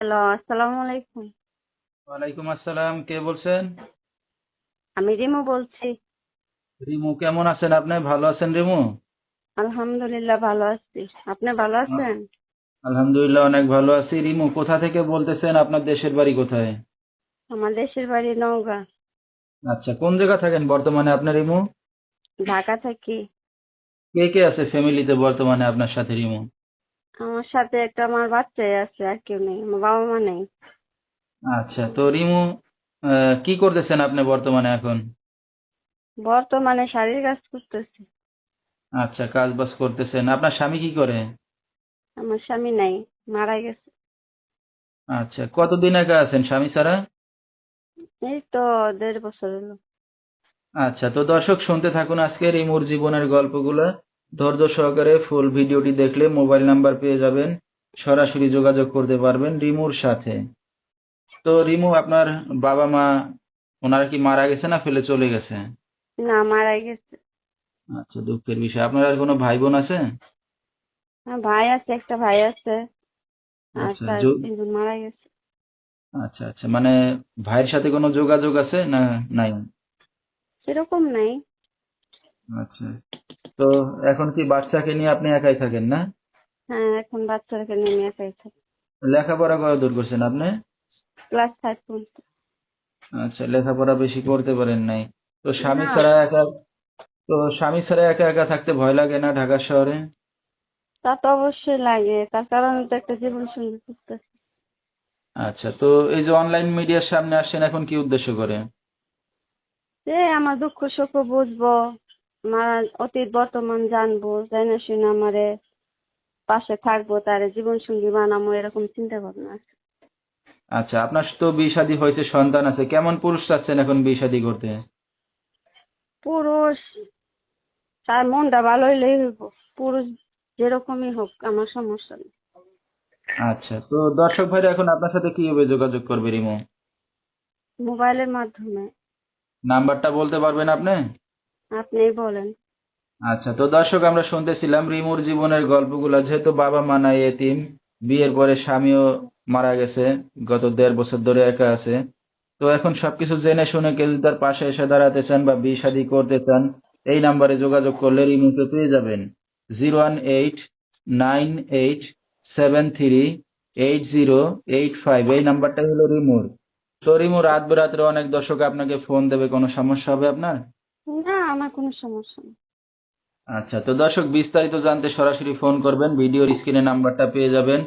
Hello, আসসালামু আলাইকুম। ওয়ালাইকুম আসসালাম, কে বলছেন? আমি রিমু বলছি। রিমু, কেমন আছেন আপনি? ভালো আছেন রিমু? আলহামদুলিল্লাহ ভালো আছি। আপনি ভালো আছেন? আলহামদুলিল্লাহ অনেক ভালো আছি। রিমু, কোথা থেকে বলতেছেন? আপনার দেশের বাড়ি কোথায়? আমার দেশের বাড়ি নওগাঁ। আচ্ছা, কোন জায়গা থাকেন বর্তমানে আপনি রিমু? ঢাকা থাকি। কে কে আছে ফ্যামিলিতে বর্তমানে আপনার সাথে রিমু? আমার সাথে একটা আমার বাচ্চাই আছে, আর কেউ নেই, আমার বাবা মা নেই। আচ্ছা, তো রিমু, কি করতেছেন আপনি বর্তমানে এখন? বর্তমানে শাড়ির কাজ করতেছি। আচ্ছা, কাজ বাজ করতেছেন। আপনার স্বামী কি করে? আমার স্বামী নাই, মারা গেছে। আচ্ছা, কতদিন একা আছেন স্বামী ছাড়া? এই তো 1.5 বছর হলো। আচ্ছা, তো দর্শক শুনতে থাকুন আজকে রিমুর জীবনের গল্পগুলো। ধৈর্য সহকারে ফুল ভিডিওটি দেখলে মোবাইল নাম্বার পেয়ে যাবেন, সরাসরি যোগাযোগ করতে পারবেন রিমুর সাথে। তো রিমু, আপনার বাবা মা ওনারা কি মারা গেছে না ফেলে চলে গেছে? না, মারা গেছে। আচ্ছা, দুঃখের বিষয়। আপনার আর কোনো ভাই বোন আছে? আমার ভাই আছে, একটা ভাই আছে, আর আচ্ছা, তার 3 জন মারা গেছে। আচ্ছা আচ্ছা, মানে ভাইয়ের সাথে কোনো যোগাযোগ আছে না? নাই? সেরকম নাই। আচ্ছা, তো এখন কি বাচ্চাকে নিয়ে আপনি একাই থাকেন না? হ্যাঁ, এখন বাচ্চাকে নিয়ে একাই থাকি। লেখাপড়া কত দূর করছেন আপনি? ক্লাস 5 পর্যন্ত। আচ্ছা, লেখাপড়া বেশি করতে পারেন নাই। তো স্বামী না, ছাড়া একা তো স্বামী ছাড়া একা একা থাকতে ভয় লাগে না ঢাকা শহরে? তা তো অবশ্যই লাগে, তার কারণে তো একটা জীবন সঙ্গী খুঁজতেছি। আচ্ছা, তো এই যে অনলাইন মিডিয়ার সামনে আসছেন এখন কি উদ্দেশ্য করে? যে আমার দুঃখ সুখ বুঝবো, আমার অতীত বর্তমান জানবো, জানা শুনে আমারে পাশে থাকবো, তারে জীবন সঙ্গী বানাবো, এরকম চিন্তা ভাবনা আছে। আচ্ছা, আপনার তো বিয়ে শাদী হয়েছে, সন্তান আছে, কেমন পুরুষ চাচ্ছেন এখন বিয়ে শাদী করতে? পুরুষ, তার মনটা ভালো হইলেই হইব। পুরুষ যেরকমই হোক, আমার সমস্যা নেই। আচ্ছা, তো দর্শক ভাইরা এখন আপনার সাথে কিভাবে যোগাযোগ করবে রিমু? মোবাইলের মাধ্যমে। নাম্বারটা বলতে পারবেন আপনি? আপনিই বলেন। আচ্ছা, তো দর্শক আমরা শুনতেছিলাম রিমুর জীবনের গল্পগুলো। যেহেতু বাবা মা নাই, এতিম, বিয়ের পরে স্বামীও মারা গেছে, গত 1.5 বছর ধরে একা আছে। তো এখন সবকিছু জেনে শুনে কেউ যদি তার পাশে এসে দাঁড়াতে চান বা বিয়ে শাদী করতে চান, এই নাম্বারে যোগাযোগ করলে রিমুকে পেয়ে যাবেন। 01898738085, এই নাম্বারটাই হলো রিমুর। তো রিমু, রাত বেরাত্রে অনেক দর্শক আপনাকে ফোন দেবে, কোনো সমস্যা হবে আপনার? না, আমার কোনো সমস্যা নেই। আচ্ছা, তো দর্শক বিস্তারিত জানতে সরাসরি ফোন করবেন, ভিডিওর স্ক্রিনে নাম্বারটা পেয়ে যাবেন।